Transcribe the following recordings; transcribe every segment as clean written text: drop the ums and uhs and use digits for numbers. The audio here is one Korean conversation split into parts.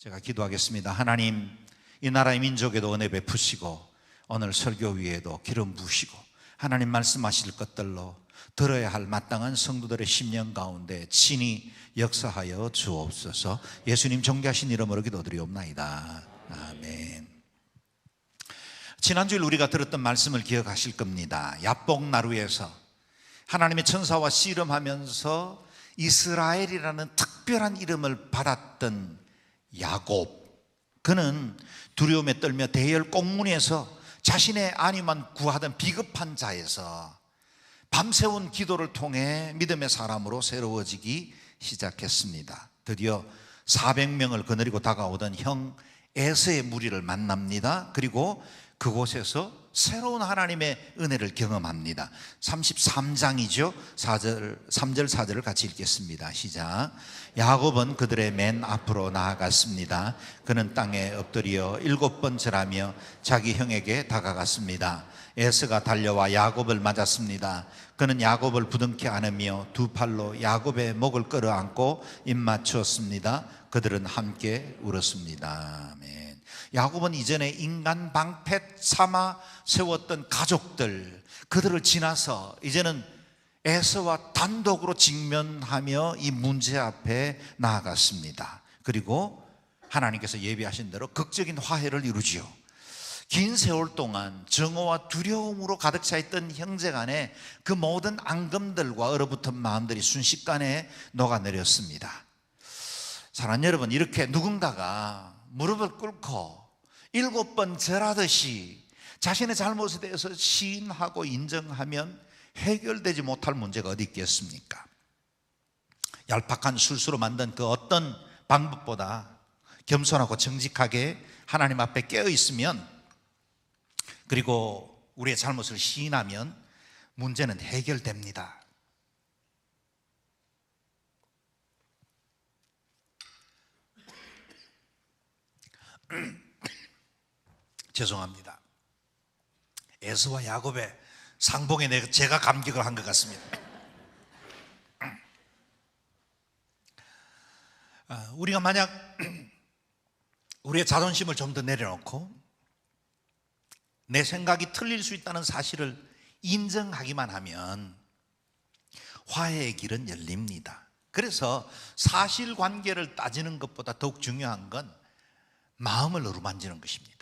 제가 기도하겠습니다. 하나님, 이 나라의 민족에도 은혜 베푸시고 오늘 설교 위에도 기름 부으시고 하나님 말씀하실 것들로 들어야 할 마땅한 성도들의 심령 가운데 친히 역사하여 주옵소서. 예수님 존귀하신 이름으로 기도드리옵나이다. 아멘. 지난주에 우리가 들었던 말씀을 기억하실 겁니다. 야복나루에서 하나님의 천사와 씨름하면서 이스라엘이라는 특별한 이름을 받았던 야곱, 그는 두려움에 떨며 대열 꽁무니에서 자신의 안위만 구하던 비겁한 자에서 밤새운 기도를 통해 믿음의 사람으로 새로워지기 시작했습니다. 드디어 400명을 거느리고 다가오던 형 에서의 무리를 만납니다. 그리고 그곳에서 새로운 하나님의 은혜를 경험합니다. 33장이죠 3절 4절을 같이 읽겠습니다. 시작. 야곱은 그들의 맨 앞으로 나아갔습니다. 그는 땅에 엎드려 7번 절하며 자기 형에게 다가갔습니다. 에서가 달려와 야곱을 맞았습니다. 그는 야곱을 부둥켜 안으며 두 팔로 야곱의 목을 끌어안고 입맞추었습니다. 그들은 함께 울었습니다. 아멘. 야곱은 이전에 인간 방패 삼아 세웠던 가족들, 그들을 지나서 이제는 에서와 단독으로 직면하며 이 문제 앞에 나아갔습니다. 그리고 하나님께서 예비하신 대로 극적인 화해를 이루지요. 긴 세월 동안 정오와 두려움으로 가득 차 있던 형제 간의 그 모든 앙금들과 얼어붙은 마음들이 순식간에 녹아내렸습니다. 사랑하는 여러분, 이렇게 누군가가 무릎을 꿇고 7번 절하듯이 자신의 잘못에 대해서 시인하고 인정하면 해결되지 못할 문제가 어디 있겠습니까? 얄팍한 술수로 만든 그 어떤 방법보다 겸손하고 정직하게 하나님 앞에 깨어 있으면, 그리고 우리의 잘못을 시인하면 문제는 해결됩니다. 죄송합니다. 에서와 야곱의 상봉에 제가 감격을 한 것 같습니다. 우리가 만약 우리의 자존심을 좀 더 내려놓고 내 생각이 틀릴 수 있다는 사실을 인정하기만 하면 화해의 길은 열립니다. 그래서 사실관계를 따지는 것보다 더욱 중요한 건 마음을 어루만지는 것입니다.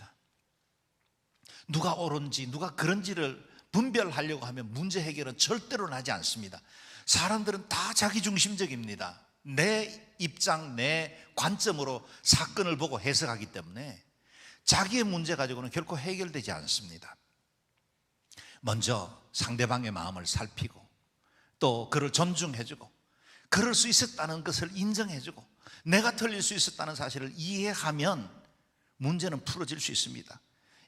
누가 옳은지 누가 그런지를 분별하려고 하면 문제 해결은 절대로 나지 않습니다. 사람들은 다 자기중심적입니다. 내 입장, 내 관점으로 사건을 보고 해석하기 때문에 자기의 문제 가지고는 결코 해결되지 않습니다. 먼저 상대방의 마음을 살피고 또 그를 존중해주고 그럴 수 있었다는 것을 인정해주고 내가 틀릴 수 있었다는 사실을 이해하면 문제는 풀어질 수 있습니다.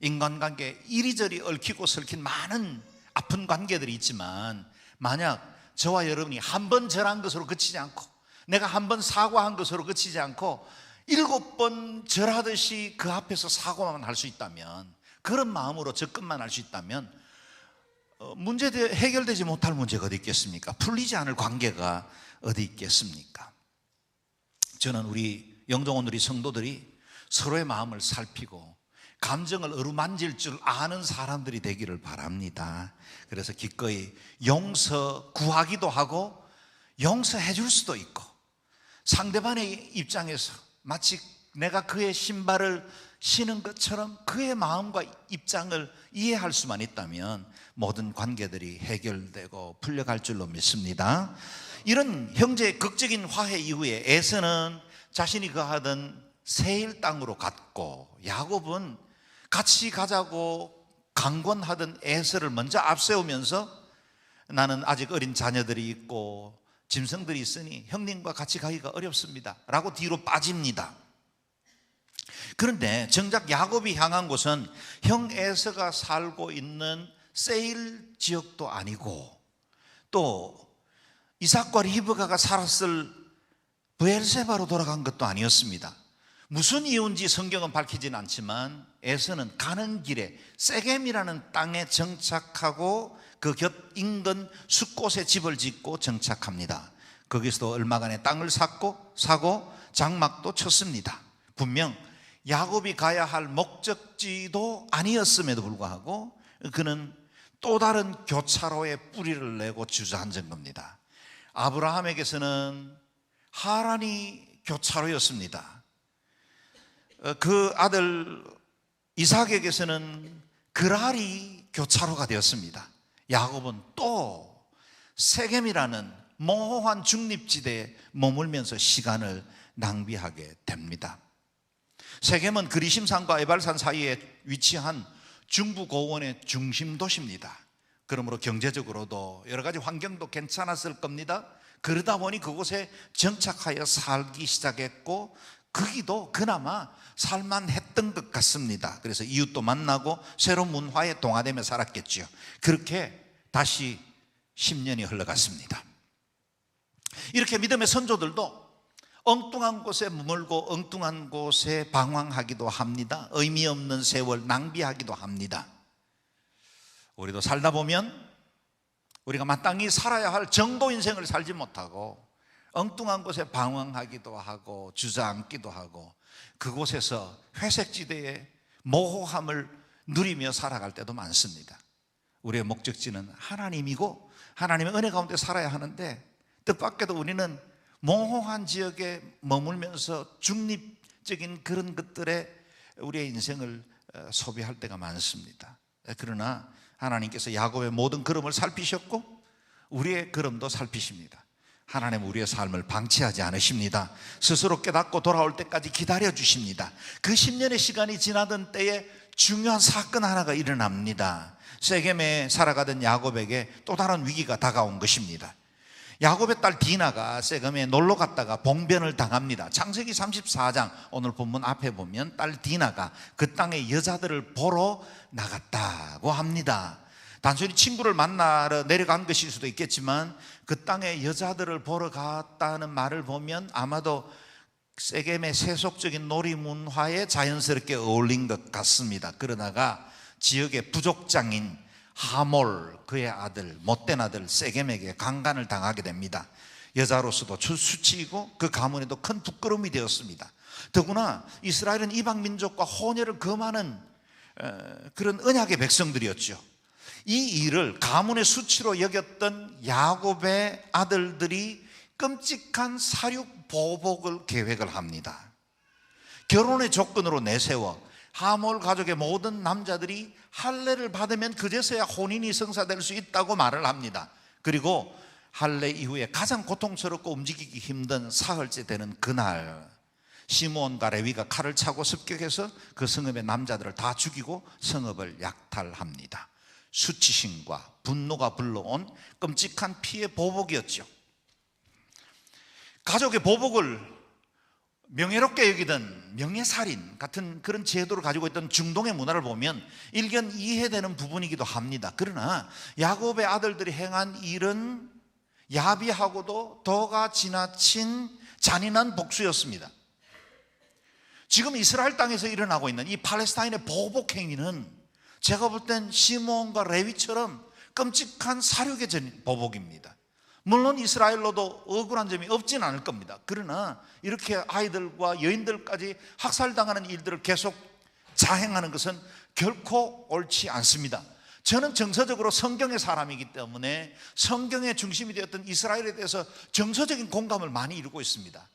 인간관계에 이리저리 얽히고 설킨 많은 아픈 관계들이 있지만, 만약 저와 여러분이 한 번 절한 것으로 그치지 않고 내가 한 번 사과한 것으로 그치지 않고 7번 절하듯이 그 앞에서 사과만 할 수 있다면, 그런 마음으로 접근만 할 수 있다면 문제 해결되지 못할 문제가 어디 있겠습니까? 풀리지 않을 관계가 어디 있겠습니까? 저는 우리 영동원 우리 성도들이 서로의 마음을 살피고 감정을 어루만질 줄 아는 사람들이 되기를 바랍니다. 그래서 기꺼이 용서 구하기도 하고 용서해 줄 수도 있고, 상대방의 입장에서 마치 내가 그의 신발을 신은 것처럼 그의 마음과 입장을 이해할 수만 있다면 모든 관계들이 해결되고 풀려갈 줄로 믿습니다. 이런 형제의 극적인 화해 이후에 에서는 자신이 거하던 세일 땅으로 갔고, 야곱은 같이 가자고 강권하던 에서를 먼저 앞세우면서 나는 아직 어린 자녀들이 있고 짐승들이 있으니 형님과 같이 가기가 어렵습니다 라고 뒤로 빠집니다. 그런데 정작 야곱이 향한 곳은 형 에서가 살고 있는 세일 지역도 아니고 또 이삭과 리브가가 살았을 브엘세바로 돌아간 것도 아니었습니다. 무슨 이유인지 성경은 밝히진 않지만 에서는 가는 길에 세겜이라는 땅에 정착하고 그 곁 인근 숲곳에 집을 짓고 정착합니다. 거기서도 얼마간의 땅을 사고 장막도 쳤습니다. 분명 야곱이 가야 할 목적지도 아니었음에도 불구하고 그는 또 다른 교차로에 뿌리를 내고 주저앉은 겁니다. 아브라함에게서는 하란이 교차로였습니다. 그 아들 이삭에게서는 그랄이 교차로가 되었습니다. 야곱은 또 세겜이라는 모호한 중립지대에 머물면서 시간을 낭비하게 됩니다. 세겜은 그리심산과 에발산 사이에 위치한 중부 고원의 중심 도시입니다. 그러므로 경제적으로도 여러 가지 환경도 괜찮았을 겁니다. 그러다 보니 그곳에 정착하여 살기 시작했고 거기도 그나마 살만했던 것 같습니다. 그래서 이웃도 만나고 새로운 문화에 동화되며 살았겠죠. 그렇게 다시 10년이 흘러갔습니다. 이렇게 믿음의 선조들도 엉뚱한 곳에 머물고 엉뚱한 곳에 방황하기도 합니다. 의미 없는 세월 낭비하기도 합니다. 우리도 살다 보면 우리가 마땅히 살아야 할 정도 인생을 살지 못하고 엉뚱한 곳에 방황하기도 하고 주저앉기도 하고 그곳에서 회색지대의 모호함을 누리며 살아갈 때도 많습니다. 우리의 목적지는 하나님이고 하나님의 은혜 가운데 살아야 하는데 뜻밖에도 우리는 모호한 지역에 머물면서 중립적인 그런 것들에 우리의 인생을 소비할 때가 많습니다. 그러나 하나님께서 야곱의 모든 걸음을 살피셨고 우리의 걸음도 살피십니다. 하나님은 우리의 삶을 방치하지 않으십니다. 스스로 깨닫고 돌아올 때까지 기다려 주십니다. 그 10년의 시간이 지나던 때에 중요한 사건 하나가 일어납니다. 세겜에 살아가던 야곱에게 또 다른 위기가 다가온 것입니다. 야곱의 딸 디나가 세겜에 놀러 갔다가 봉변을 당합니다. 창세기 34장 오늘 본문 앞에 보면 딸 디나가 그 땅의 여자들을 보러 나갔다고 합니다. 단순히 친구를 만나러 내려간 것일 수도 있겠지만 그 땅의 여자들을 보러 갔다는 말을 보면 아마도 세겜의 세속적인 놀이 문화에 자연스럽게 어울린 것 같습니다. 그러다가 지역의 부족장인 하몰 그의 아들 못된 아들 세겜에게 강간을 당하게 됩니다. 여자로서도 수치이고 그 가문에도 큰 부끄러움이 되었습니다. 더구나 이스라엘은 이방 민족과 혼혈을 금하는 그런 언약의 백성들이었죠. 이 일을 가문의 수치로 여겼던 야곱의 아들들이 끔찍한 사륙 보복을 계획을 합니다. 결혼의 조건으로 내세워 하몰 가족의 모든 남자들이 할례를 받으면 그제서야 혼인이 성사될 수 있다고 말을 합니다. 그리고 할례 이후에 가장 고통스럽고 움직이기 힘든 사흘째 되는 그날 시므온과 레위가 칼을 차고 습격해서 그 성읍의 남자들을 다 죽이고 성읍을 약탈합니다. 수치심과 분노가 불러온 끔찍한 피해 보복이었죠. 가족의 보복을 명예롭게 여기던 명예살인 같은 그런 제도를 가지고 있던 중동의 문화를 보면 일견 이해되는 부분이기도 합니다. 그러나 야곱의 아들들이 행한 일은 야비하고도 더가 지나친 잔인한 복수였습니다. 지금 이스라엘 땅에서 일어나고 있는 이 팔레스타인의 보복 행위는 제가 볼 땐 시므온과 레위처럼 끔찍한 사륙의 보복입니다. 물론 이스라엘로도 억울한 점이 없진 않을 겁니다. 그러나 이렇게 아이들과 여인들까지 학살당하는 일들을 계속 자행하는 것은 결코 옳지 않습니다. 저는 정서적으로 성경의 사람이기 때문에 성경의 중심이 되었던 이스라엘에 대해서 정서적인 공감을 많이 이루고 있습니다.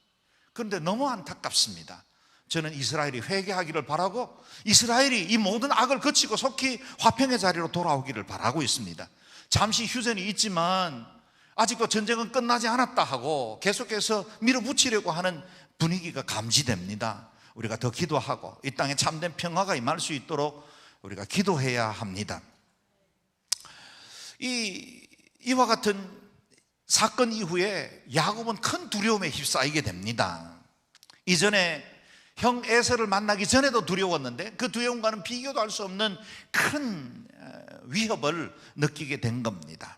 그런데 너무 안타깝습니다. 저는 이스라엘이 회개하기를 바라고 이스라엘이 이 모든 악을 거치고 속히 화평의 자리로 돌아오기를 바라고 있습니다. 잠시 휴전이 있지만 아직도 전쟁은 끝나지 않았다 하고 계속해서 밀어붙이려고 하는 분위기가 감지됩니다. 우리가 더 기도하고 이 땅에 참된 평화가 임할 수 있도록 우리가 기도해야 합니다. 이와 같은 사건 이후에 야곱은 큰 두려움에 휩싸이게 됩니다. 이전에 형 에서를 만나기 전에도 두려웠는데 그 두려움과는 비교도 할 수 없는 큰 위협을 느끼게 된 겁니다.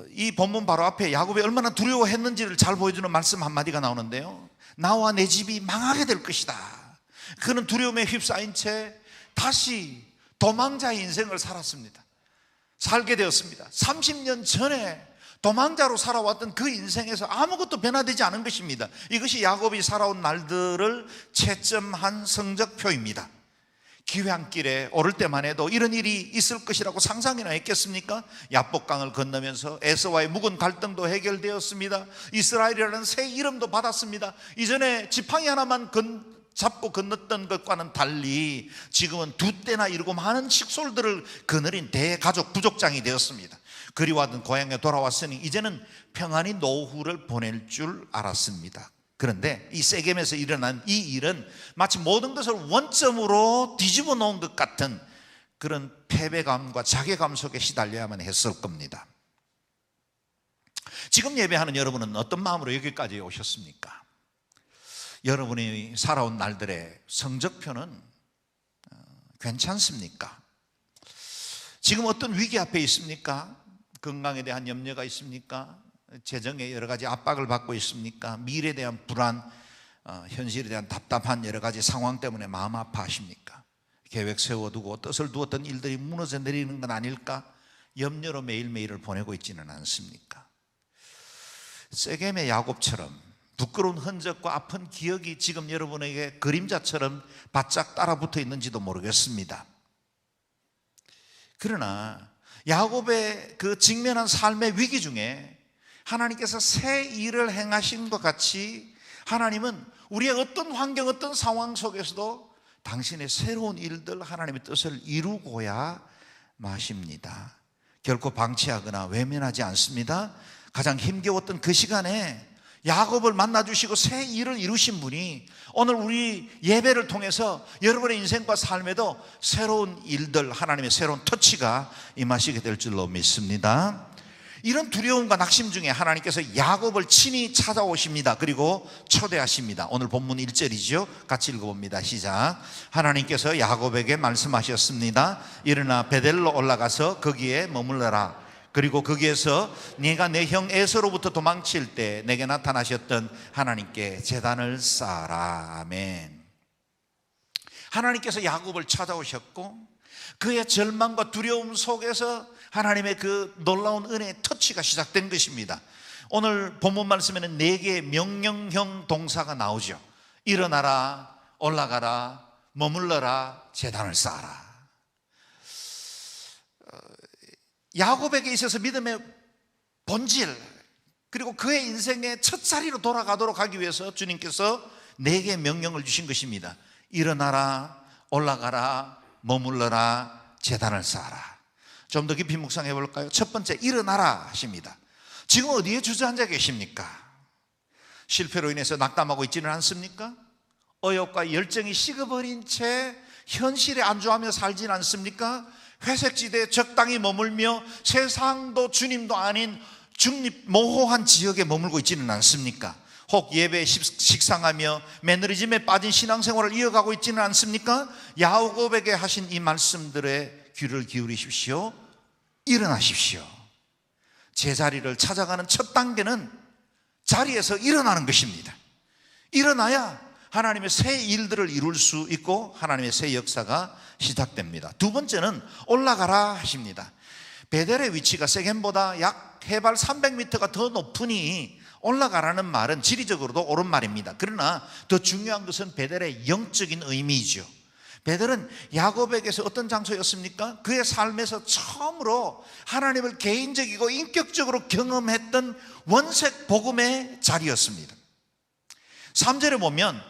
이 본문 바로 앞에 야곱이 얼마나 두려워했는지를 잘 보여주는 말씀 한마디가 나오는데요. 나와 내 집이 망하게 될 것이다. 그는 두려움에 휩싸인 채 다시 도망자의 인생을 살았습니다. 살게 되었습니다. 30년 전에 도망자로 살아왔던 그 인생에서 아무것도 변화되지 않은 것입니다. 이것이 야곱이 살아온 날들을 채점한 성적표입니다. 귀향길에 오를 때만 해도 이런 일이 있을 것이라고 상상이나 했겠습니까? 야복강을 건너면서 에서와의 묵은 갈등도 해결되었습니다. 이스라엘이라는 새 이름도 받았습니다. 이전에 지팡이 하나만 잡고 건넜던 것과는 달리 지금은 두 떼나 이르고 많은 식솔들을 거느린 대가족 부족장이 되었습니다. 그리워하던 고향에 돌아왔으니 이제는 평안히 노후를 보낼 줄 알았습니다. 그런데 이 세겜에서 일어난 이 일은 마치 모든 것을 원점으로 뒤집어 놓은 것 같은 그런 패배감과 자괴감 속에 시달려야만 했을 겁니다. 지금 예배하는 여러분은 어떤 마음으로 여기까지 오셨습니까? 여러분이 살아온 날들의 성적표는 괜찮습니까? 지금 어떤 위기 앞에 있습니까? 건강에 대한 염려가 있습니까? 재정에 여러 가지 압박을 받고 있습니까? 미래에 대한 불안, 현실에 대한 답답한 여러 가지 상황 때문에 마음 아파하십니까? 계획 세워두고 뜻을 두었던 일들이 무너져 내리는 건 아닐까? 염려로 매일매일을 보내고 있지는 않습니까? 세겜의 야곱처럼 부끄러운 흔적과 아픈 기억이 지금 여러분에게 그림자처럼 바짝 따라붙어 있는지도 모르겠습니다. 그러나 야곱의 그 직면한 삶의 위기 중에 하나님께서 새 일을 행하신 것 같이 하나님은 우리의 어떤 환경, 어떤 상황 속에서도 당신의 새로운 일들, 하나님의 뜻을 이루고야 마십니다. 결코 방치하거나 외면하지 않습니다. 가장 힘겨웠던 그 시간에 야곱을 만나주시고 새 일을 이루신 분이 오늘 우리 예배를 통해서 여러분의 인생과 삶에도 새로운 일들, 하나님의 새로운 터치가 임하시게 될 줄로 믿습니다. 이런 두려움과 낙심 중에 하나님께서 야곱을 친히 찾아오십니다. 그리고 초대하십니다. 오늘 본문 1절이죠. 같이 읽어봅니다. 시작. 하나님께서 야곱에게 말씀하셨습니다. 일어나 베델로 올라가서 거기에 머물러라. 그리고 거기에서 네가 내 형 에서로부터 도망칠 때 내게 나타나셨던 하나님께 제단을 쌓아라. 아멘. 하나님께서 야곱을 찾아오셨고 그의 절망과 두려움 속에서 하나님의 그 놀라운 은혜의 터치가 시작된 것입니다. 오늘 본문 말씀에는 4개의 명령형 동사가 나오죠. 일어나라, 올라가라, 머물러라, 제단을 쌓아라. 야곱에게 있어서 믿음의 본질, 그리고 그의 인생의 첫 자리로 돌아가도록 하기 위해서 주님께서 4개의 명령을 주신 것입니다. 일어나라, 올라가라, 머물러라, 제단을 쌓아라. 좀 더 깊이 묵상해 볼까요? 첫 번째, 일어나라 하십니다. 지금 어디에 주저앉아 계십니까? 실패로 인해서 낙담하고 있지는 않습니까? 의욕과 열정이 식어버린 채 현실에 안주하며 살지는 않습니까? 회색지대에 적당히 머물며 세상도 주님도 아닌 중립 모호한 지역에 머물고 있지는 않습니까? 혹 예배에 식상하며 매너리즘에 빠진 신앙생활을 이어가고 있지는 않습니까? 야곱에게 하신 이 말씀들에 귀를 기울이십시오. 일어나십시오. 제자리를 찾아가는 첫 단계는 자리에서 일어나는 것입니다. 일어나야 하나님의 새 일들을 이룰 수 있고 하나님의 새 역사가 시작됩니다. 두 번째는 올라가라 하십니다. 베델의 위치가 세겜보다 약 해발 300m가 더 높으니 올라가라는 말은 지리적으로도 옳은 말입니다. 그러나 더 중요한 것은 베델의 영적인 의미이죠. 베델은 야곱에게서 어떤 장소였습니까? 그의 삶에서 처음으로 하나님을 개인적이고 인격적으로 경험했던 원색 복음의 자리였습니다. 3절에 보면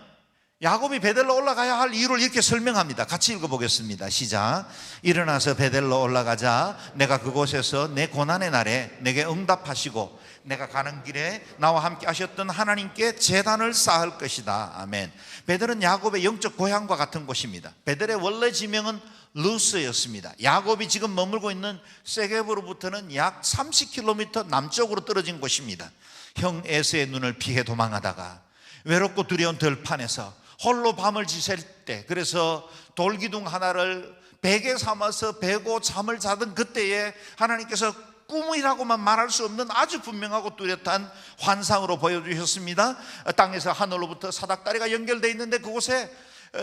야곱이 베델로 올라가야 할 이유를 이렇게 설명합니다. 같이 읽어보겠습니다. 시작. 일어나서 베델로 올라가자. 내가 그곳에서 내 고난의 날에 내게 응답하시고 내가 가는 길에 나와 함께 하셨던 하나님께 제단을 쌓을 것이다. 아멘. 베델은 야곱의 영적 고향과 같은 곳입니다. 베델의 원래 지명은 루스였습니다. 야곱이 지금 머물고 있는 세겜으로부터는 약 30km 남쪽으로 떨어진 곳입니다. 형 에서의 눈을 피해 도망하다가 외롭고 두려운 들판에서 홀로 밤을 지샐 때, 그래서 돌기둥 하나를 베개 삼아서 베고 잠을 자던 그때에 하나님께서 꿈이라고만 말할 수 없는 아주 분명하고 뚜렷한 환상으로 보여주셨습니다. 땅에서 하늘로부터 사닥다리가 연결되어 있는데 그곳에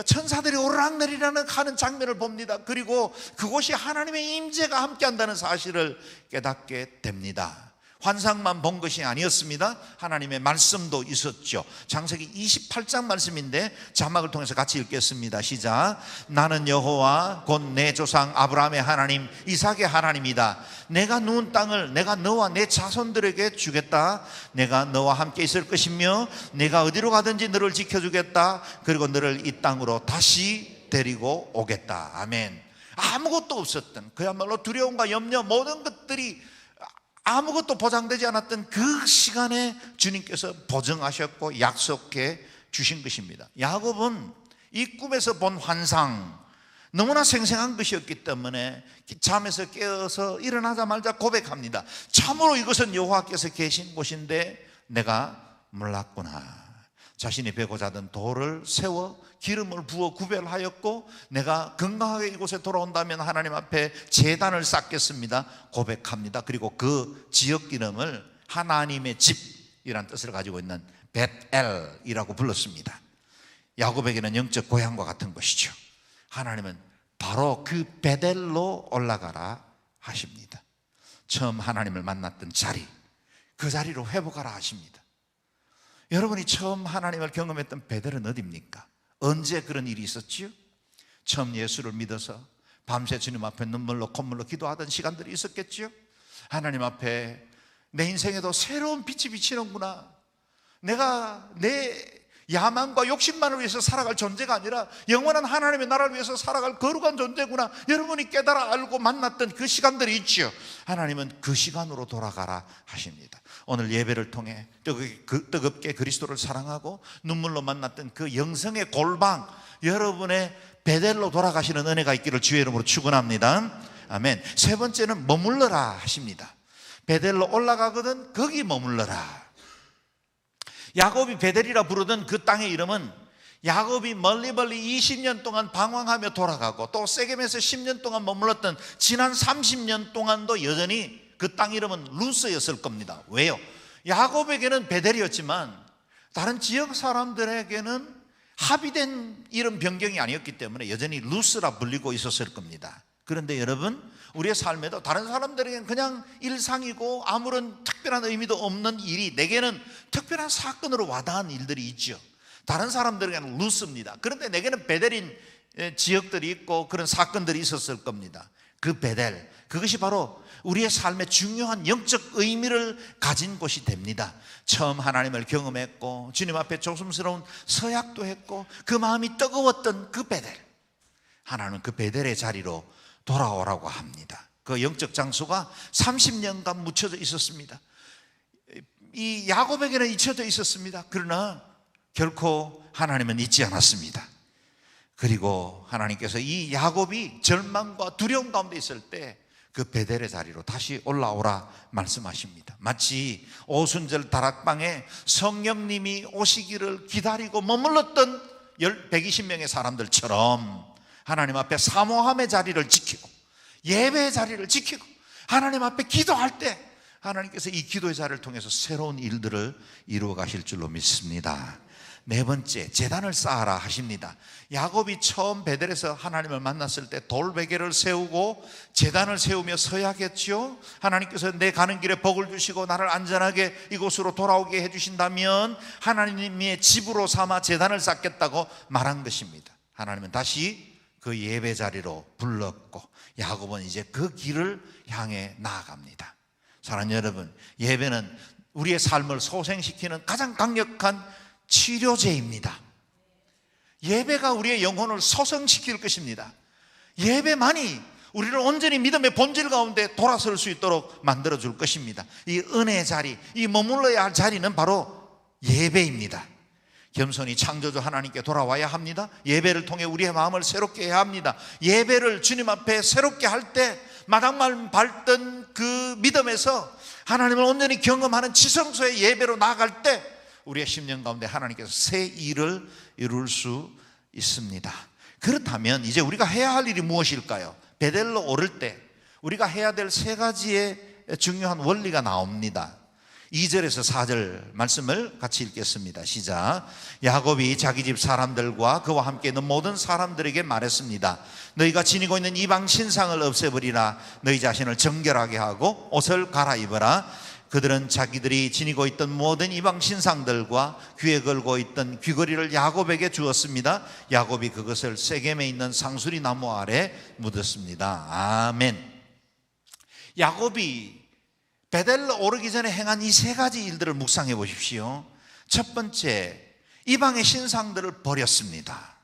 천사들이 오르락내리락 하는 장면을 봅니다. 그리고 그곳이 하나님의 임재가 함께한다는 사실을 깨닫게 됩니다. 환상만 본 것이 아니었습니다. 하나님의 말씀도 있었죠. 창세기 28장 말씀인데 자막을 통해서 같이 읽겠습니다. 시작. 나는 여호와 곧 내 조상 아브라함의 하나님 이삭의 하나님이다. 내가 누운 땅을 내가 너와 내 자손들에게 주겠다. 내가 너와 함께 있을 것이며 내가 어디로 가든지 너를 지켜주겠다. 그리고 너를 이 땅으로 다시 데리고 오겠다. 아멘. 아무것도 없었던, 그야말로 두려움과 염려 모든 것들이 아무것도 보장되지 않았던 그 시간에 주님께서 보증하셨고 약속해 주신 것입니다. 야곱은 이 꿈에서 본 환상 너무나 생생한 것이었기 때문에 잠에서 깨어서 일어나자마자 고백합니다. 참으로 이것은 여호와께서 계신 곳인데 내가 몰랐구나. 자신이 베고 자던 돌을 세워 기름을 부어 구별하였고 내가 건강하게 이곳에 돌아온다면 하나님 앞에 제단을 쌓겠습니다 고백합니다. 그리고 그 지역 이름을 하나님의 집이란 뜻을 가지고 있는 벳엘이라고 불렀습니다. 야곱에게는 영적 고향과 같은 것이죠. 하나님은 바로 그 벳엘로 올라가라 하십니다. 처음 하나님을 만났던 자리, 그 자리로 회복하라 하십니다. 여러분이 처음 하나님을 경험했던 벳엘은 어디입니까? 언제 그런 일이 있었지요? 처음 예수를 믿어서 밤새 주님 앞에 눈물로 콧물로 기도하던 시간들이 있었겠지요? 하나님 앞에 내 인생에도 새로운 빛이 비치는구나, 내가 내 야망과 욕심만을 위해서 살아갈 존재가 아니라 영원한 하나님의 나라를 위해서 살아갈 거룩한 존재구나, 여러분이 깨달아 알고 만났던 그 시간들이 있죠. 하나님은 그 시간으로 돌아가라 하십니다. 오늘 예배를 통해 뜨겁게 그리스도를 사랑하고 눈물로 만났던 그 영성의 골방, 여러분의 벳엘로 돌아가시는 은혜가 있기를 주의 이름으로 축원합니다. 아멘. 세 번째는 머물러라 하십니다. 벳엘로 올라가거든 거기 머물러라. 야곱이 벳엘이라 부르던 그 땅의 이름은 야곱이 멀리 20년 동안 방황하며 돌아가고 또 세겜에서 10년 동안 머물렀던 지난 30년 동안도 여전히 그 땅 이름은 루스였을 겁니다. 왜요? 야곱에게는 벳엘이었지만 다른 지역 사람들에게는 합의된 이름 변경이 아니었기 때문에 여전히 루스라 불리고 있었을 겁니다. 그런데 여러분, 우리의 삶에도 다른 사람들에게는 그냥 일상이고 아무런 특별한 의미도 없는 일이 내게는 특별한 사건으로 와닿은 일들이 있죠. 다른 사람들에게는 루스입니다. 그런데 내게는 벳엘인 지역들이 있고 그런 사건들이 있었을 겁니다. 그 벳엘, 그것이 바로 우리의 삶에 중요한 영적 의미를 가진 곳이 됩니다. 처음 하나님을 경험했고 주님 앞에 조심스러운 서약도 했고 그 마음이 뜨거웠던 그 벳엘, 하나님은 그 벳엘의 자리로 돌아오라고 합니다. 그 영적 장소가 30년간 묻혀져 있었습니다. 이 야곱에게는 잊혀져 있었습니다. 그러나 결코 하나님은 잊지 않았습니다. 그리고 하나님께서 이 야곱이 절망과 두려움 가운데 있을 때 그 벳엘의 자리로 다시 올라오라 말씀하십니다. 마치 오순절 다락방에 성령님이 오시기를 기다리고 머물렀던 120명의 사람들처럼 하나님 앞에 사모함의 자리를 지키고 예배의 자리를 지키고 하나님 앞에 기도할 때 하나님께서 이 기도의 자리를 통해서 새로운 일들을 이루어 가실 줄로 믿습니다. 네 번째, 제단을 쌓아라 하십니다. 야곱이 처음 벳엘에서 하나님을 만났을 때 돌베개를 세우고 제단을 세우며 서야겠죠. 하나님께서 내 가는 길에 복을 주시고 나를 안전하게 이곳으로 돌아오게 해주신다면 하나님의 집으로 삼아 제단을 쌓겠다고 말한 것입니다. 하나님은 다시 그 예배 자리로 불렀고 야곱은 이제 그 길을 향해 나아갑니다. 사랑하는 여러분, 예배는 우리의 삶을 소생시키는 가장 강력한 치료제입니다. 예배가 우리의 영혼을 소생시킬 것입니다. 예배만이 우리를 온전히 믿음의 본질 가운데 돌아설 수 있도록 만들어 줄 것입니다. 이 은혜의 자리, 이 머물러야 할 자리는 바로 예배입니다. 겸손히 창조주 하나님께 돌아와야 합니다. 예배를 통해 우리의 마음을 새롭게 해야 합니다. 예배를 주님 앞에 새롭게 할 때 마당만 밟던 그 믿음에서 하나님을 온전히 경험하는 지성소의 예배로 나아갈 때 우리의 심령 가운데 하나님께서 새 일을 이룰 수 있습니다. 그렇다면 이제 우리가 해야 할 일이 무엇일까요? 벳엘로 오를 때 우리가 해야 될 세 가지의 중요한 원리가 나옵니다. 2절에서 4절 말씀을 같이 읽겠습니다. 시작. 야곱이 자기 집 사람들과 그와 함께 있는 모든 사람들에게 말했습니다. 너희가 지니고 있는 이방 신상을 없애버리라. 너희 자신을 정결하게 하고 옷을 갈아입어라. 그들은 자기들이 지니고 있던 모든 이방 신상들과 귀에 걸고 있던 귀걸이를 야곱에게 주었습니다. 야곱이 그것을 세겜에 있는 상수리 나무 아래 묻었습니다. 아멘. 야곱이 베델 오르기 전에 행한 이 세 가지 일들을 묵상해 보십시오. 첫 번째, 이방의 신상들을 버렸습니다.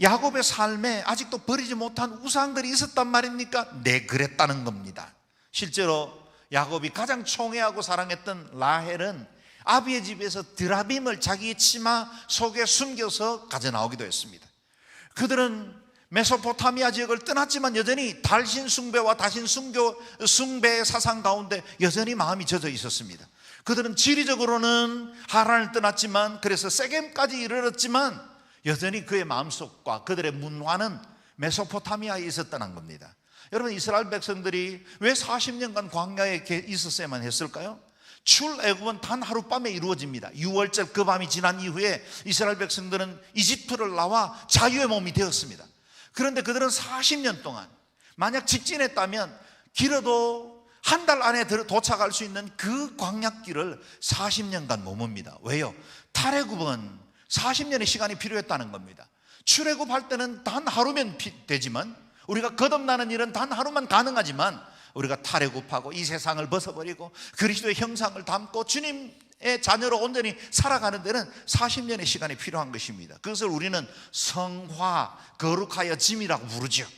야곱의 삶에 아직도 버리지 못한 우상들이 있었단 말입니까? 네, 그랬다는 겁니다. 실제로 야곱이 가장 총애하고 사랑했던 라헬은 아비의 집에서 드라빔을 자기의 치마 속에 숨겨서 가져나오기도 했습니다. 그들은 메소포타미아 지역을 떠났지만 여전히 달신 숭배와 다신 숭배의 사상 가운데 여전히 마음이 젖어 있었습니다. 그들은 지리적으로는 하란을 떠났지만, 그래서 세겜까지 이르렀지만 여전히 그의 마음속과 그들의 문화는 메소포타미아에 있었다는 겁니다. 여러분, 이스라엘 백성들이 왜 40년간 광야에 있었어야만 했을까요? 출애굽은 단 하룻밤에 이루어집니다. 6월절 그 밤이 지난 이후에 이스라엘 백성들은 이집트를 나와 자유의 몸이 되었습니다. 그런데 그들은 40년 동안 만약 직진했다면 길어도 한 달 안에 도착할 수 있는 그 광야길을 40년간 머뭅니다. 왜요? 탈애굽은 40년의 시간이 필요했다는 겁니다. 출애굽할 때는 단 하루면 되지만, 우리가 거듭나는 일은 단 하루만 가능하지만, 우리가 탈애굽하고 이 세상을 벗어버리고 그리스도의 형상을 담고 주님의 자녀로 온전히 살아가는 데는 40년의 시간이 필요한 것입니다. 그것을 우리는 성화, 거룩하여 짐이라고 부르죠.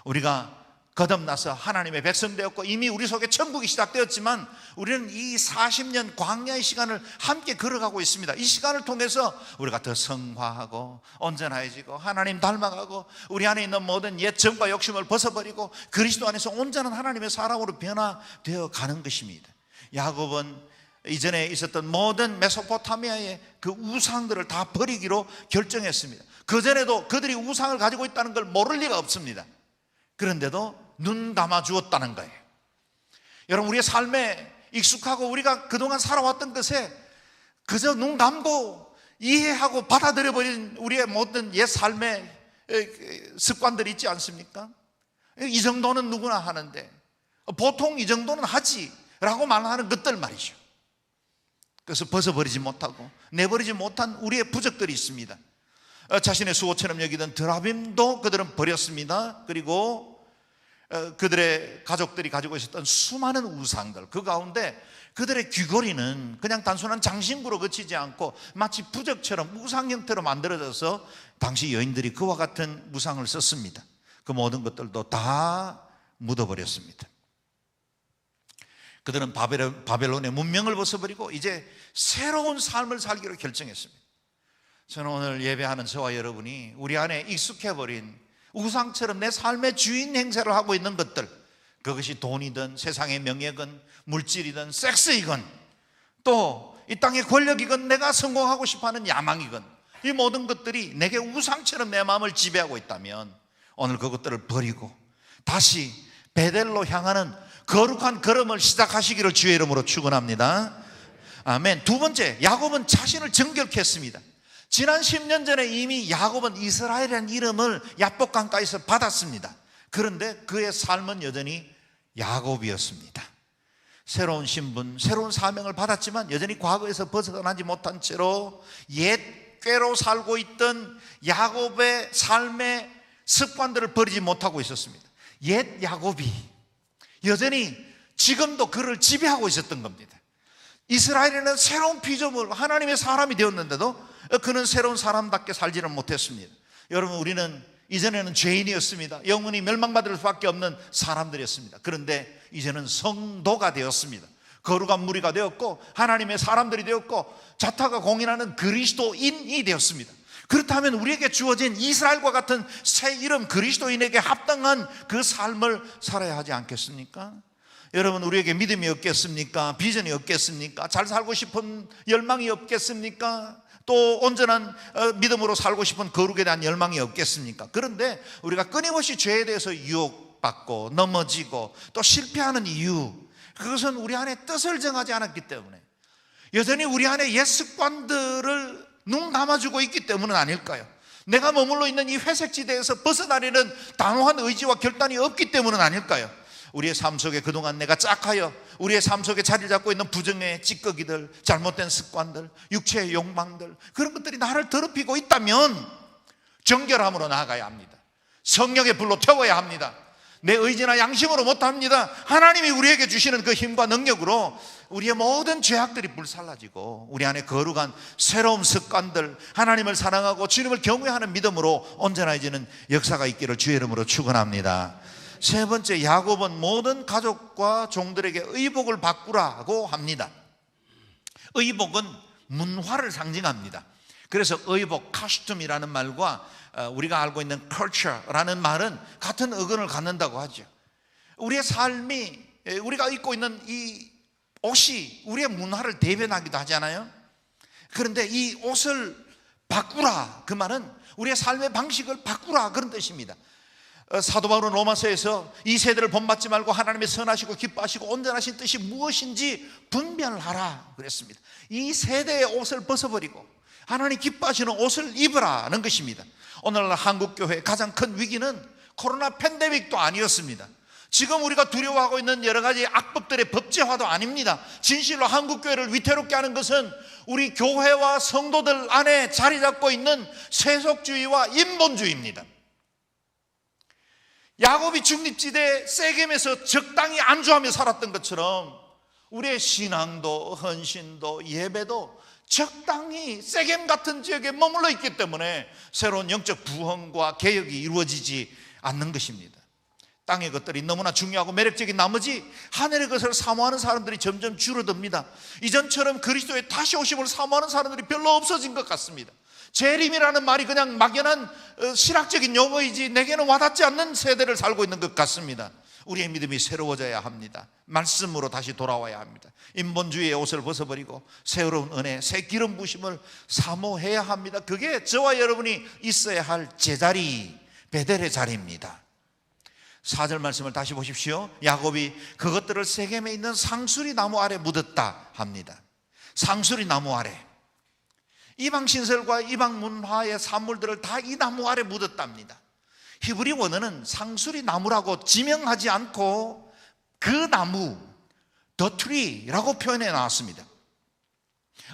우리가 거듭나서 하나님의 백성 되었고 이미 우리 속에 천국이 시작되었지만 우리는 이 40년 광야의 시간을 함께 걸어가고 있습니다. 이 시간을 통해서 우리가 더 성화하고 온전해지고 하나님 닮아가고 우리 안에 있는 모든 옛 정과 욕심을 벗어버리고 그리스도 안에서 온전한 하나님의 사람으로 변화되어 가는 것입니다. 야곱은 이전에 있었던 모든 메소포타미아의 그 우상들을 다 버리기로 결정했습니다. 그전에도 그들이 우상을 가지고 있다는 걸 모를 리가 없습니다. 그런데도 눈 감아 주었다는 거예요. 여러분, 우리의 삶에 익숙하고 우리가 그동안 살아왔던 것에 그저 눈 감고 이해하고 받아들여버린 우리의 모든 옛 삶의 습관들이 있지 않습니까? 이 정도는 누구나 하는데, 보통 이 정도는 하지 라고 말하는 것들 말이죠. 그래서 벗어버리지 못하고 내버리지 못한 우리의 부적들이 있습니다. 자신의 수호처럼 여기던 드라빔도 그들은 버렸습니다. 그리고 그들의 가족들이 가지고 있었던 수많은 우상들, 그 가운데 그들의 귀걸이는 그냥 단순한 장신구로 그치지 않고 마치 부적처럼 우상 형태로 만들어져서 당시 여인들이 그와 같은 우상을 썼습니다. 그 모든 것들도 다 묻어버렸습니다. 그들은 바벨론의 문명을 벗어버리고 이제 새로운 삶을 살기로 결정했습니다. 저는 오늘 예배하는 저와 여러분이 우리 안에 익숙해버린 우상처럼 내 삶의 주인 행세를 하고 있는 것들, 그것이 돈이든 세상의 명예건 물질이든 섹스이건 또 이 땅의 권력이건 내가 성공하고 싶어하는 야망이건, 이 모든 것들이 내게 우상처럼 내 마음을 지배하고 있다면 오늘 그것들을 버리고 다시 베델로 향하는 거룩한 걸음을 시작하시기를 주의 이름으로 축원합니다. 아멘. 두 번째, 야곱은 자신을 정결케 했습니다. 지난 10년 전에 이미 야곱은 이스라엘이라는 이름을 야복 강가에서 받았습니다. 그런데 그의 삶은 여전히 야곱이었습니다. 새로운 신분, 새로운 사명을 받았지만 여전히 과거에서 벗어나지 못한 채로 옛 꾀로 살고 있던 야곱의 삶의 습관들을 버리지 못하고 있었습니다. 옛 야곱이 여전히 지금도 그를 지배하고 있었던 겁니다. 이스라엘에는 새로운 피조물, 하나님의 사람이 되었는데도 그는 새로운 사람답게 살지는 못했습니다. 여러분, 우리는 이전에는 죄인이었습니다. 영원히 멸망받을 수밖에 없는 사람들이었습니다. 그런데 이제는 성도가 되었습니다. 거룩한 무리가 되었고 하나님의 사람들이 되었고 자타가 공인하는 그리스도인이 되었습니다. 그렇다면 우리에게 주어진 이스라엘과 같은 새 이름 그리스도인에게 합당한 그 삶을 살아야 하지 않겠습니까? 여러분, 우리에게 믿음이 없겠습니까? 비전이 없겠습니까? 잘 살고 싶은 열망이 없겠습니까? 또 온전한 믿음으로 살고 싶은 거룩에 대한 열망이 없겠습니까? 그런데 우리가 끊임없이 죄에 대해서 유혹받고 넘어지고 또 실패하는 이유, 그것은 우리 안에 뜻을 정하지 않았기 때문에, 여전히 우리 안에 옛 습관들을 눈 감아주고 있기 때문은 아닐까요? 내가 머물러 있는 이 회색지대에서 벗어나려는 단호한 의지와 결단이 없기 때문은 아닐까요? 우리의 삶 속에 그동안 내가 짝하여 우리의 삶 속에 자리를 잡고 있는 부정의 찌꺼기들, 잘못된 습관들, 육체의 욕망들, 그런 것들이 나를 더럽히고 있다면 정결함으로 나아가야 합니다. 성령의 불로 태워야 합니다. 내 의지나 양심으로 못합니다. 하나님이 우리에게 주시는 그 힘과 능력으로 우리의 모든 죄악들이 불살라지고 우리 안에 거룩한 새로운 습관들, 하나님을 사랑하고 주님을 경외하는 믿음으로 온전해지는 역사가 있기를 주의 이름으로 축원합니다. 세 번째, 야곱은 모든 가족과 종들에게 의복을 바꾸라고 합니다. 의복은 문화를 상징합니다. 그래서 의복, 카스튬이라는 말과 우리가 알고 있는 culture라는 말은 같은 어근을 갖는다고 하죠. 우리의 삶이, 우리가 입고 있는 이 옷이 우리의 문화를 대변하기도 하잖아요. 그런데 이 옷을 바꾸라, 그 말은 우리의 삶의 방식을 바꾸라, 그런 뜻입니다. 사도 바울은 로마서에서 이 세대를 본받지 말고 하나님의 선하시고 기뻐하시고 온전하신 뜻이 무엇인지 분별하라 그랬습니다. 이 세대의 옷을 벗어버리고 하나님 기뻐하시는 옷을 입으라는 것입니다. 오늘날 한국교회의 가장 큰 위기는 코로나 팬데믹도 아니었습니다. 지금 우리가 두려워하고 있는 여러 가지 악법들의 법제화도 아닙니다. 진실로 한국교회를 위태롭게 하는 것은 우리 교회와 성도들 안에 자리 잡고 있는 세속주의와 인본주의입니다. 야곱이 중립지대 세겜에서 적당히 안주하며 살았던 것처럼 우리의 신앙도 헌신도 예배도 적당히 세겜 같은 지역에 머물러 있기 때문에 새로운 영적 부흥과 개혁이 이루어지지 않는 것입니다. 땅의 것들이 너무나 중요하고 매력적인 나머지 하늘의 것을 사모하는 사람들이 점점 줄어듭니다. 이전처럼 그리스도의 다시 오심을 사모하는 사람들이 별로 없어진 것 같습니다. 재림이라는 말이 그냥 막연한 신학적인 용어이지 내게는 와닿지 않는 세대를 살고 있는 것 같습니다. 우리의 믿음이 새로워져야 합니다. 말씀으로 다시 돌아와야 합니다. 인본주의의 옷을 벗어버리고 새로운 은혜, 새 기름 부심을 사모해야 합니다. 그게 저와 여러분이 있어야 할 제자리, 베델의 자리입니다. 4절 말씀을 다시 보십시오. 야곱이 그것들을 세겜에 있는 상수리 나무 아래 묻었다 합니다. 상수리 나무 아래, 이방 신설과 이방 문화의 산물들을 다 이 나무 아래 묻었답니다. 히브리 원어는 상수리 나무라고 지명하지 않고 그 나무, the tree라고 표현해 나왔습니다.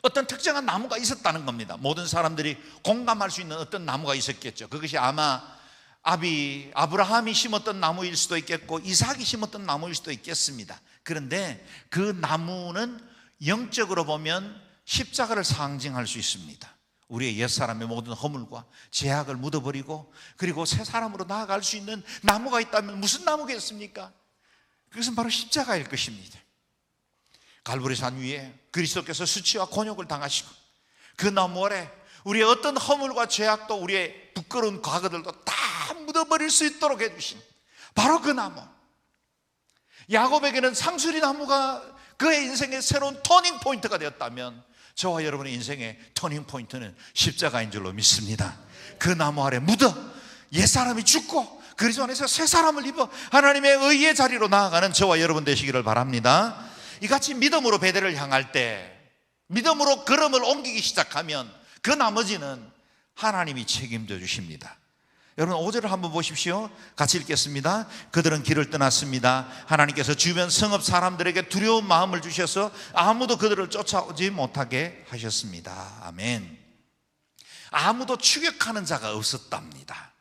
어떤 특정한 나무가 있었다는 겁니다. 모든 사람들이 공감할 수 있는 어떤 나무가 있었겠죠. 그것이 아마 아브라함이 심었던 나무일 수도 있겠고 이삭이 심었던 나무일 수도 있겠습니다. 그런데 그 나무는 영적으로 보면 십자가를 상징할 수 있습니다. 우리의 옛사람의 모든 허물과 죄악을 묻어버리고 그리고 새 사람으로 나아갈 수 있는 나무가 있다면 무슨 나무겠습니까? 그것은 바로 십자가일 것입니다. 갈보리산 위에 그리스도께서 수치와 곤욕을 당하시고 그 나무 아래 우리의 어떤 허물과 죄악도 우리의 부끄러운 과거들도 다 묻어버릴 수 있도록 해주신 바로 그 나무, 야곱에게는 상수리 나무가 그의 인생의 새로운 터닝 포인트가 되었다면 저와 여러분의 인생의 터닝 포인트는 십자가인 줄로 믿습니다. 그 나무 아래 묻어 옛사람이 죽고 그리스도 안에서 새 사람을 입어 하나님의 의의 자리로 나아가는 저와 여러분 되시기를 바랍니다. 이같이 믿음으로 베델을 향할 때, 믿음으로 걸음을 옮기기 시작하면 그 나머지는 하나님이 책임져 주십니다. 여러분 5절을 한번 보십시오. 같이 읽겠습니다. 그들은 길을 떠났습니다. 하나님께서 주변 성읍 사람들에게 두려운 마음을 주셔서 아무도 그들을 쫓아오지 못하게 하셨습니다. 아멘. 아무도 추격하는 자가 없었답니다.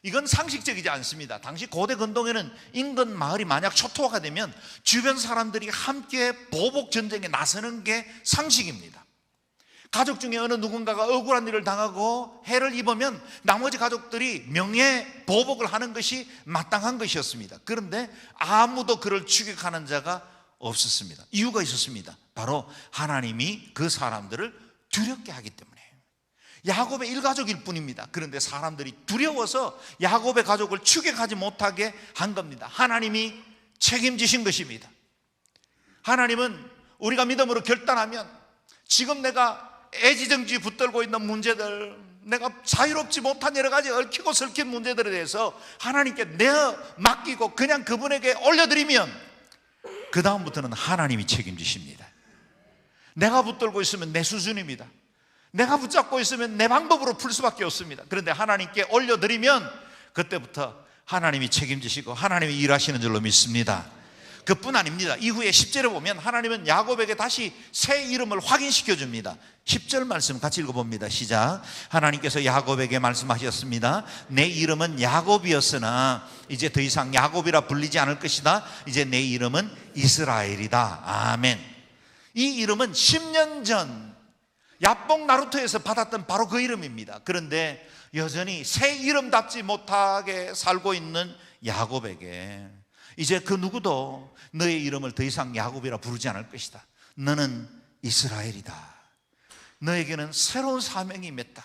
이건 상식적이지 않습니다. 당시 고대 근동에는 인근 마을이 만약 초토화가 되면 주변 사람들이 함께 보복 전쟁에 나서는 게 상식입니다. 가족 중에 어느 누군가가 억울한 일을 당하고 해를 입으면 나머지 가족들이 명예보복을 하는 것이 마땅한 것이었습니다. 그런데 아무도 그를 추격하는 자가 없었습니다. 이유가 있었습니다. 바로 하나님이 그 사람들을 두렵게 하기 때문에. 야곱의 일가족일 뿐입니다. 그런데 사람들이 두려워서 야곱의 가족을 추격하지 못하게 한 겁니다. 하나님이 책임지신 것입니다. 하나님은 우리가 믿음으로 결단하면 지금 내가 애지정지 붙들고 있는 문제들, 내가 자유롭지 못한 여러 가지 얽히고 설킨 문제들에 대해서 하나님께 내어 맡기고 그냥 그분에게 올려드리면 그 다음부터는 하나님이 책임지십니다. 내가 붙들고 있으면 내 수준입니다. 내가 붙잡고 있으면 내 방법으로 풀 수밖에 없습니다. 그런데 하나님께 올려드리면 그때부터 하나님이 책임지시고 하나님이 일하시는 줄로 믿습니다. 그뿐 아닙니다. 이후에 10절에 보면 하나님은 야곱에게 다시 새 이름을 확인시켜 줍니다. 10절 말씀 같이 읽어봅니다. 시작. 하나님께서 야곱에게 말씀하셨습니다. 내 이름은 야곱이었으나 이제 더 이상 야곱이라 불리지 않을 것이다. 이제 내 이름은 이스라엘이다. 아멘. 이 이름은 10년 전 야뽕 나루토에서 받았던 바로 그 이름입니다. 그런데 여전히 새 이름답지 못하게 살고 있는 야곱에게 이제 그 누구도 너의 이름을 더 이상 야곱이라 부르지 않을 것이다. 너는 이스라엘이다. 너에게는 새로운 사명이 맺다.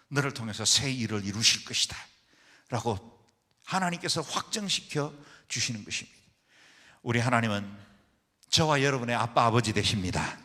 너를 통해서 새 일을 이루실 것이다 라고 하나님께서 확정시켜 주시는 것입니다. 우리 하나님은 저와 여러분의 아빠 아버지 되십니다.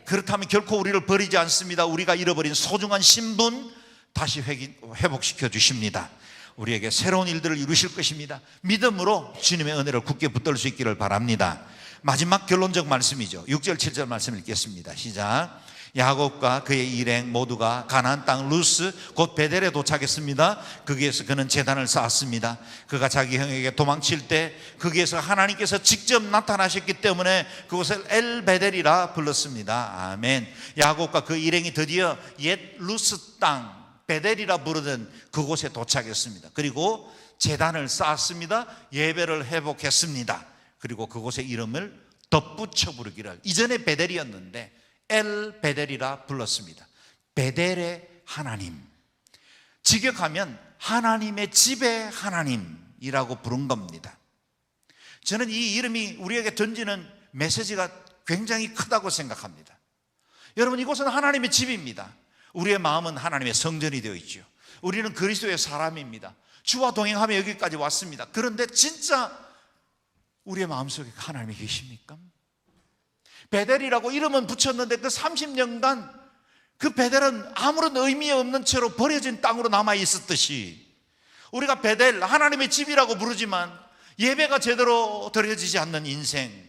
그렇다면 결코 우리를 버리지 않습니다. 우리가 잃어버린 소중한 신분 다시 회복시켜 주십니다. 우리에게 새로운 일들을 이루실 것입니다. 믿음으로 주님의 은혜를 굳게 붙들 수 있기를 바랍니다. 마지막 결론적 말씀이죠. 6절 7절 말씀 읽겠습니다. 시작. 야곱과 그의 일행 모두가 가나안 땅 루스 곧 베델에 도착했습니다. 거기에서 그는 제단을 쌓았습니다. 그가 자기 형에게 도망칠 때 거기에서 하나님께서 직접 나타나셨기 때문에 그곳을 엘베델이라 불렀습니다. 아멘. 야곱과 그 일행이 드디어 옛 루스 땅 베델이라 부르던 그곳에 도착했습니다. 그리고 제단을 쌓았습니다. 예배를 회복했습니다. 그리고 그곳의 이름을 덧붙여 부르기를, 이전에 베델이었는데 엘 베델이라 불렀습니다. 베델의 하나님, 직역하면 하나님의 집의 하나님이라고 부른 겁니다. 저는 이 이름이 우리에게 던지는 메시지가 굉장히 크다고 생각합니다. 여러분, 이곳은 하나님의 집입니다. 우리의 마음은 하나님의 성전이 되어 있죠. 우리는 그리스도의 사람입니다. 주와 동행하며 여기까지 왔습니다. 그런데 진짜 우리의 마음속에 하나님이 계십니까? 베델이라고 이름은 붙였는데 그 30년간 그 베델은 아무런 의미 없는 채로 버려진 땅으로 남아 있었듯이 우리가 베델, 하나님의 집이라고 부르지만 예배가 제대로 드려지지 않는 인생,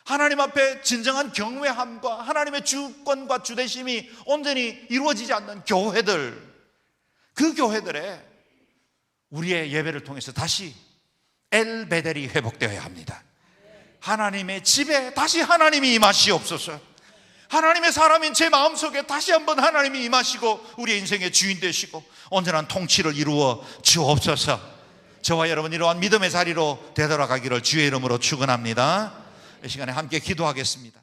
하나님 앞에 진정한 경외함과 하나님의 주권과 주대심이 온전히 이루어지지 않는 교회들, 그 교회들에 우리의 예배를 통해서 다시 엘베델이 회복되어야 합니다. 하나님의 집에 다시 하나님이 임하시옵소서. 하나님의 사람인 제 마음속에 다시 한번 하나님이 임하시고 우리의 인생의 주인 되시고 온전한 통치를 이루어 주옵소서. 저와 여러분 이러한 믿음의 자리로 되돌아가기를 주의 이름으로 축원합니다. 이 시간에 함께 기도하겠습니다.